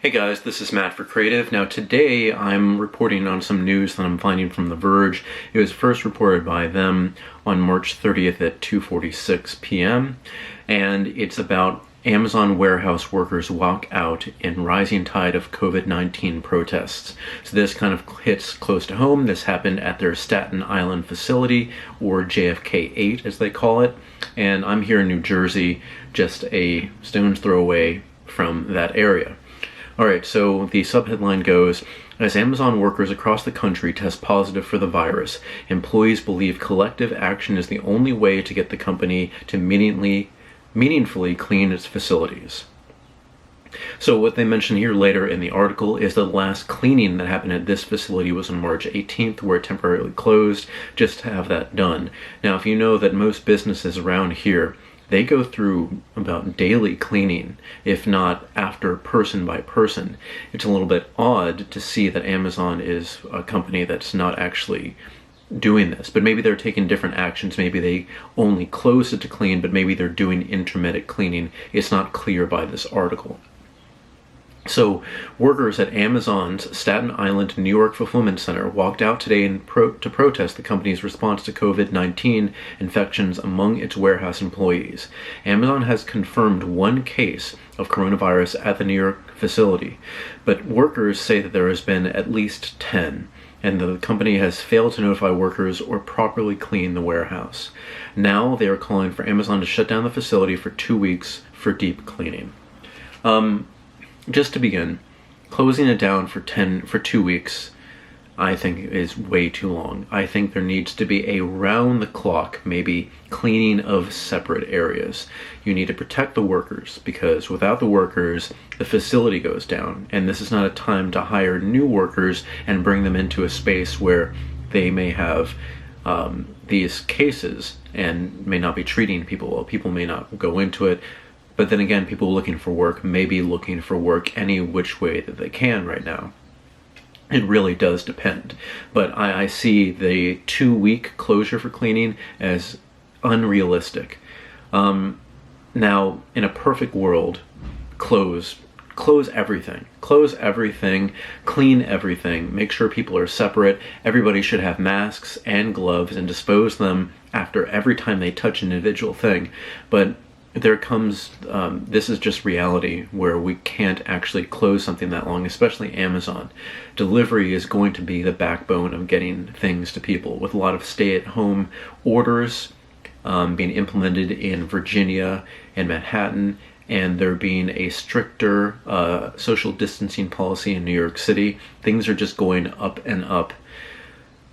Hey guys, this is Matt for Creative. Now today I'm reporting on some news that I'm finding from The Verge. It was first reported by them on March 30th at 2:46 p.m. and it's about Amazon warehouse workers walk out in rising tide of COVID-19 protests. So this kind of hits close to home. This happened at their Staten Island facility, or JFK 8 as they call it, and I'm here in New Jersey, just a stone's throw away from that area. Alright, so the subheadline goes, as Amazon workers across the country test positive for the virus, employees believe collective action is the only way to get the company to meaningfully clean its facilities. So what they mention here later in the article is the last cleaning that happened at this facility was on March 18th, where it temporarily closed, just to have that done. Now, if you know that most businesses around here, they go through about daily cleaning, if not after person by person. It's a little bit odd to see that Amazon is a company that's not actually doing this, but maybe they're taking different actions. Maybe they only closed it to clean, but maybe they're doing intermittent cleaning. It's not clear by this article. So, workers at Amazon's Staten Island, New York fulfillment center walked out today to protest the company's response to COVID-19 infections among its warehouse employees. Amazon has confirmed one case of coronavirus at the New York facility, but workers say that there has been at least 10, and the company has failed to notify workers or properly clean the warehouse. Now they are calling for Amazon to shut down the facility for 2 weeks for deep cleaning. Just to begin, closing it down for 2 weeks, I think is way too long. I think there needs to be a round-the-clock, maybe, cleaning of separate areas. You need to protect the workers, because without the workers, the facility goes down, and this is not a time to hire new workers and bring them into a space where they may have these cases and may not be treating people well. People may not go into it. But then again, people looking for work may be looking for work any which way that they can right now. It really does depend. But I see the 2-week closure for cleaning as unrealistic. Now, in a perfect world, close everything. Close everything, clean everything, make sure people are separate. Everybody should have masks and gloves and dispose them after every time they touch an individual thing. But there comes, this is just reality where we can't actually close something that long, especially Amazon. Delivery is going to be the backbone of getting things to people, with a lot of stay-at-home orders being implemented in Virginia and Manhattan, and there being a stricter social distancing policy in New York City. Things are just going up and up.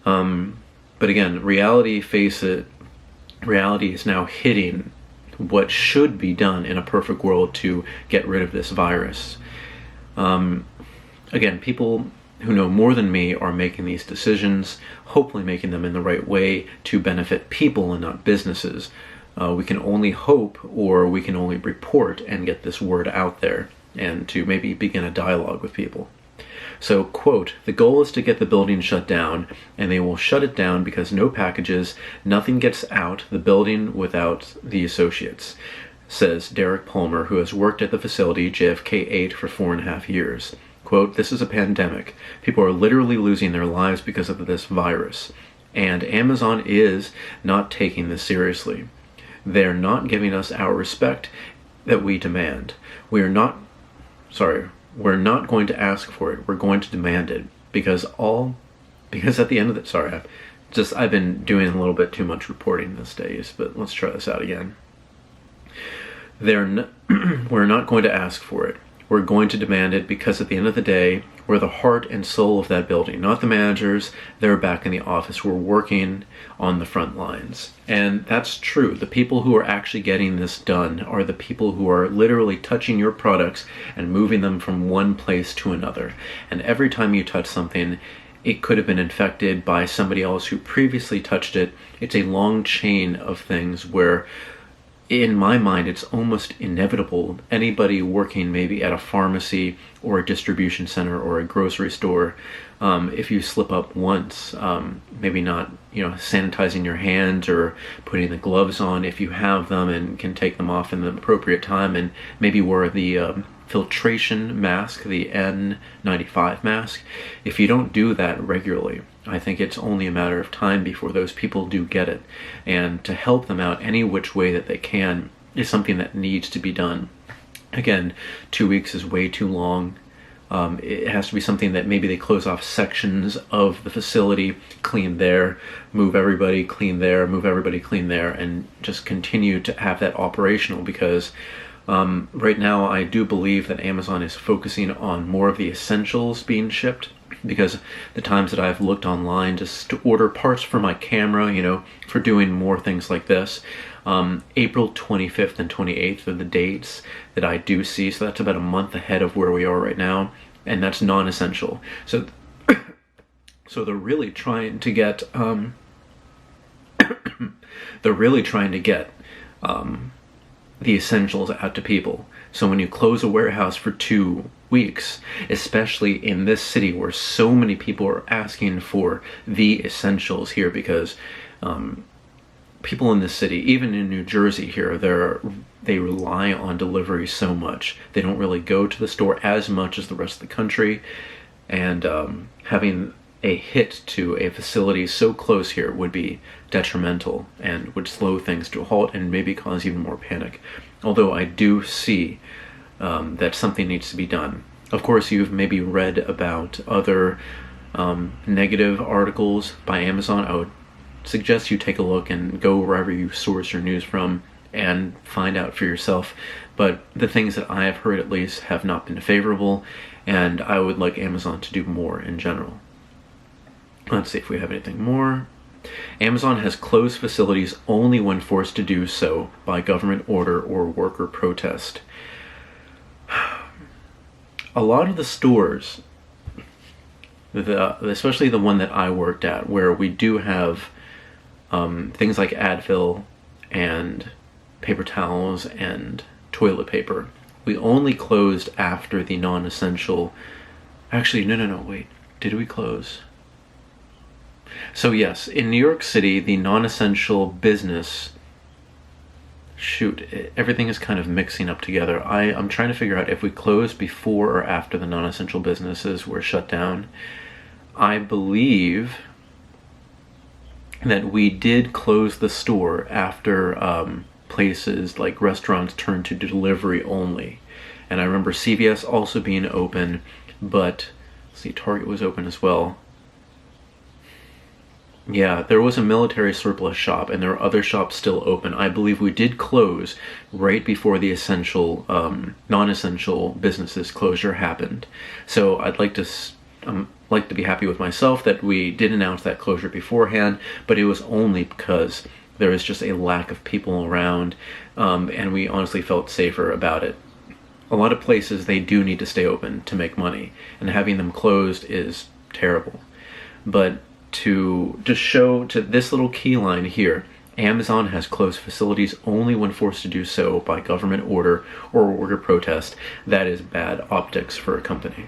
But again, reality is now hitting what should be done in a perfect world to get rid of this virus. Again, people who know more than me are making these decisions, hopefully making them in the right way to benefit people and not businesses. We can only hope, or we can only report and get this word out there, and to maybe begin a dialogue with people. So, quote, the goal is to get the building shut down, and they will shut it down because no packages, nothing gets out the building without the associates, says Derek Palmer, who has worked at the facility JFK 8 for 4.5 years. Quote, this is a pandemic. People are literally losing their lives because of this virus, and Amazon is not taking this seriously. They're not giving us our respect that we demand. We're not going to ask for it. We're going to demand it, because at the end of it, I've been doing a little bit too much reporting these days, but let's try this out again. We're not going to ask for it. We're going to demand it, because at the end of the day, we're the heart and soul of that building, not the managers. They're back in the office. We're working on the front lines. And that's true. The people who are actually getting this done are the people who are literally touching your products and moving them from one place to another. And every time you touch something, it could have been infected by somebody else who previously touched it. It's a long chain of things where, in my mind, it's almost inevitable. Anybody working maybe at a pharmacy or a distribution center or a grocery store, if you slip up once, maybe not, sanitizing your hands or putting the gloves on if you have them and can take them off in the appropriate time, and maybe wear the filtration mask, the N95 mask. If you don't do that regularly, I think it's only a matter of time before those people do get it. And to help them out any which way that they can is something that needs to be done. Again, 2 weeks is way too long. It has to be something that maybe they close off sections of the facility, clean there, move everybody, clean there, move everybody, clean there, and just continue to have that operational, because right now I do believe that Amazon is focusing on more of the essentials being shipped, because the times that I've looked online just to order parts for my camera, you know, for doing more things like this, April 25th and 28th are the dates that I do see, so that's about a month ahead of where we are right now, and that's non-essential. So so they're really trying to get the essentials out to people. So when you close a warehouse for 2 weeks, especially in this city where so many people are asking for the essentials here, because people in this city, even in New Jersey here, they rely on delivery so much. They don't really go to the store as much as the rest of the country, and having a hit to a facility so close here would be detrimental and would slow things to a halt and maybe cause even more panic. Although I do see that something needs to be done. Of course, you've maybe read about other negative articles by Amazon. I would suggest you take a look and go wherever you source your news from and find out for yourself. But the things that I have heard, at least, have not been favorable, and I would like Amazon to do more in general. Let's see if we have anything more. Amazon has closed facilities only when forced to do so by government order or worker protest. A lot of the stores, especially the one that I worked at, where we do have things like Advil and paper towels and toilet paper, we only closed after the non-essential... Actually, no, wait. Did we close? So yes, in New York City, the non-essential business... Shoot, everything is kind of mixing up together. I'm trying to figure out if we closed before or after the non-essential businesses were shut down. I believe that we did close the store after places like restaurants turned to delivery only. And I remember CVS also being open, but let's see, Target was open as well. Yeah, there was a military surplus shop, and there are other shops still open. I believe we did close right before the essential, non-essential businesses closure happened. So I'd like to be happy with myself that we did announce that closure beforehand, but it was only because there was just a lack of people around, and we honestly felt safer about it. A lot of places, they do need to stay open to make money, and having them closed is terrible. But to just show to this little key line here, Amazon has closed facilities only when forced to do so by government order or worker protest. That is bad optics for a company.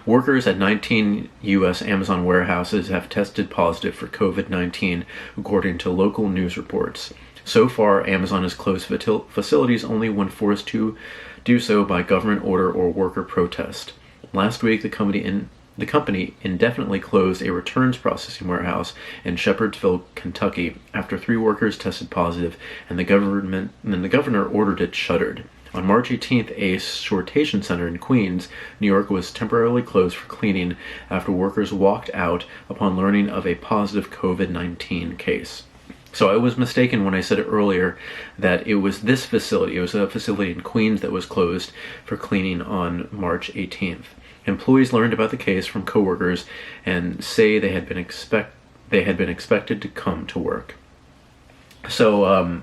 Workers at 19 U.S. Amazon warehouses have tested positive for COVID-19, according to local news reports. So far, Amazon has closed facilities only when forced to do so by government order or worker protest. Last week, the company indefinitely closed a returns processing warehouse in Shepherdsville, Kentucky, after 3 workers tested positive, and the governor ordered it shuttered. On March 18th, a sortation center in Queens, New York, was temporarily closed for cleaning after workers walked out upon learning of a positive COVID-19 case. So I was mistaken when I said earlier that it was this facility. It was a facility in Queens that was closed for cleaning on March 18th. Employees learned about the case from coworkers and say they had been expected to come to work. So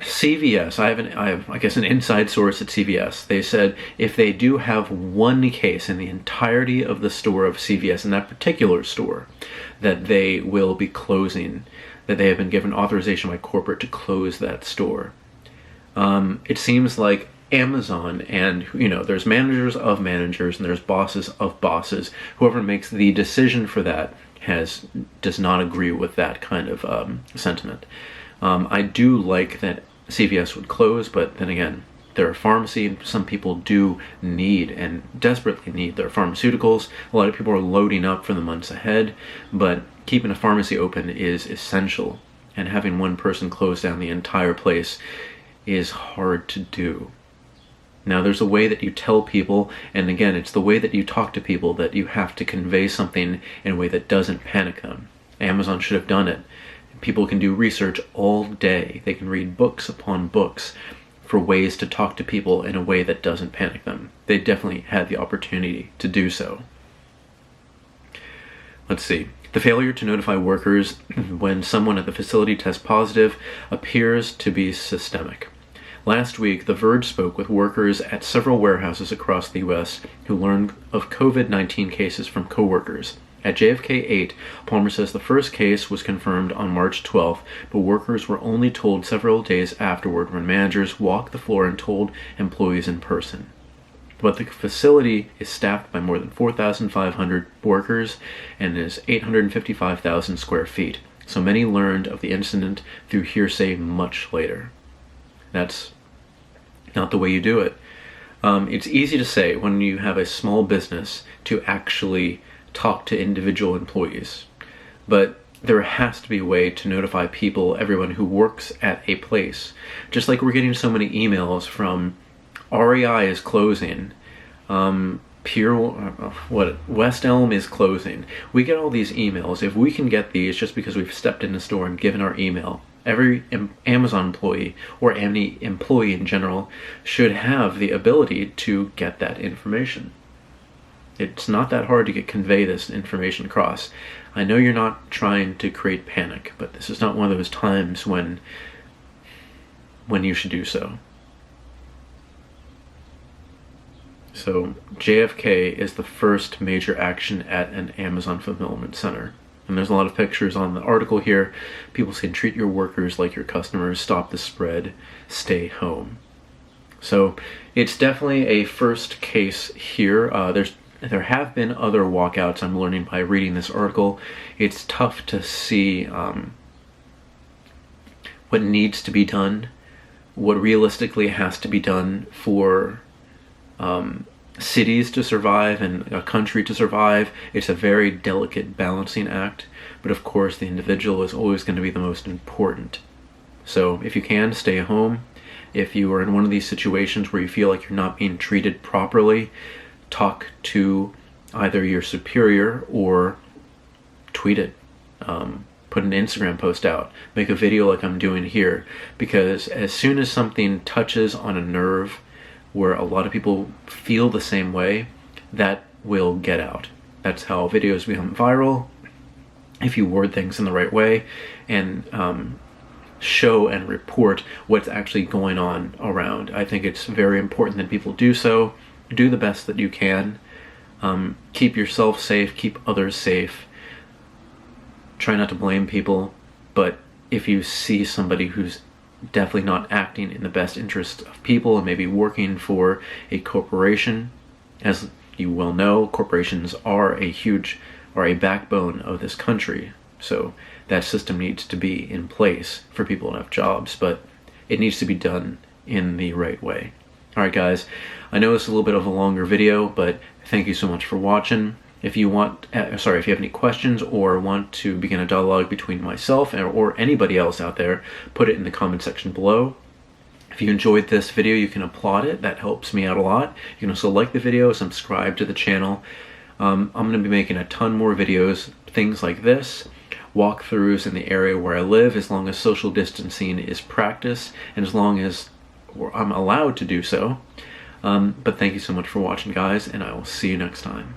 CVS, I have an inside source at CVS. They said if they do have one case in the entirety of the store of CVS, in that particular store, that they will be closing, that they have been given authorization by corporate to close that store. It seems like Amazon, and there's managers of managers and there's bosses of bosses. Whoever makes the decision for that does not agree with that kind of sentiment. I do like that CVS would close, but then again, They're a pharmacy. Some people do need and desperately need their pharmaceuticals. A lot of people are loading up for the months ahead, but keeping a pharmacy open is essential. And having one person close down the entire place is hard to do. Now, there's a way that you tell people, and again, it's the way that you talk to people that you have to convey something in a way that doesn't panic them. Amazon should have done it. People can do research all day. They can read books upon books for ways to talk to people in a way that doesn't panic them. They definitely had the opportunity to do so. Let's see. The failure to notify workers when someone at the facility tests positive appears to be systemic. Last week, The Verge spoke with workers at several warehouses across the U.S. who learned of COVID-19 cases from coworkers. At JFK 8, Palmer says the first case was confirmed on March 12th, but workers were only told several days afterward when managers walked the floor and told employees in person. But the facility is staffed by more than 4,500 workers and is 855,000 square feet, so many learned of the incident through hearsay much later. That's not the way you do it. It's easy to say when you have a small business to actually talk to individual employees, but there has to be a way to notify people, everyone who works at a place. Just like we're getting so many emails from REI is closing, West Elm is closing. We get all these emails. If we can get these just because we've stepped in the store and given our email, every Amazon employee or any employee in general should have the ability to get that information. It's not that hard to convey this information across. I know you're not trying to create panic, but this is not one of those times when you should do so. So JFK is the first major action at an Amazon fulfillment center. And there's a lot of pictures on the article here. People saying treat your workers like your customers, stop the spread, stay home. So it's definitely a first case here. There have been other walkouts, I'm learning by reading this article. It's tough to see what needs to be done, what realistically has to be done for cities to survive and a country to survive. It's a very delicate balancing act, but of course the individual is always going to be the most important. So if you can, stay at home. If you are in one of these situations where you feel like you're not being treated properly, talk to either your superior or tweet it. Put an Instagram post out. Make a video like I'm doing here, because as soon as something touches on a nerve where a lot of people feel the same way, that will get out. That's how videos become viral. If you word things in the right way and show and report what's actually going on around. I think it's very important that people do so. Do the best that you can. Keep yourself safe, keep others safe. Try not to blame people, but if you see somebody who's definitely not acting in the best interest of people and maybe working for a corporation, as you well know, corporations are a backbone of this country. So that system needs to be in place for people to have jobs, but it needs to be done in the right way. Alright guys, I know it's a little bit of a longer video, but thank you so much for watching. If you have any questions or want to begin a dialogue between myself or anybody else out there, put it in the comment section below. If you enjoyed this video, you can applaud it. That helps me out a lot. You can also like the video, subscribe to the channel. I'm going to be making a ton more videos, things like this, walkthroughs in the area where I live, as long as social distancing is practiced and as long as I'm allowed to do so. But thank you so much for watching, guys, and I will see you next time.